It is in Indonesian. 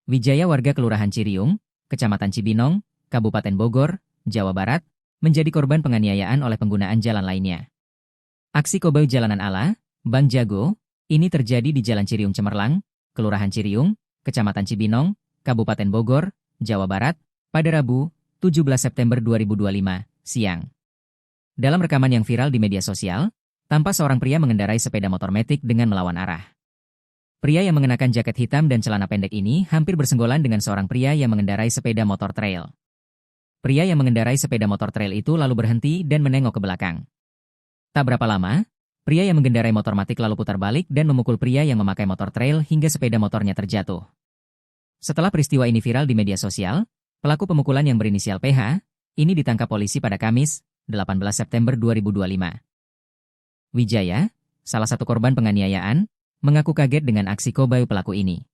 Wijaya warga Kelurahan Ciriung, Kecamatan Cibinong, Kabupaten Bogor, Jawa Barat, menjadi korban penganiayaan oleh penggunaan jalan lainnya. Aksi koboi jalanan ala Bang Jago ini terjadi di Jalan Ciriung Cemerlang, Kelurahan Ciriung, Kecamatan Cibinong, Kabupaten Bogor, Jawa Barat, pada Rabu, 17 September 2025, siang. Dalam rekaman yang viral di media sosial, tampak seorang pria mengendarai sepeda motor metik dengan melawan arah. Pria yang mengenakan jaket hitam dan celana pendek ini hampir bersenggolan dengan seorang pria yang mengendarai sepeda motor trail. Pria yang mengendarai sepeda motor trail itu lalu berhenti dan menengok ke belakang. Tak berapa lama, pria yang mengendarai motor matic lalu putar balik dan memukul pria yang memakai motor trail hingga sepeda motornya terjatuh. Setelah peristiwa ini viral di media sosial, pelaku pemukulan yang berinisial PH, ini ditangkap polisi pada Kamis, 18 September 2025. Wijaya, salah satu korban penganiayaan, mengaku kaget dengan aksi koboi pelaku ini.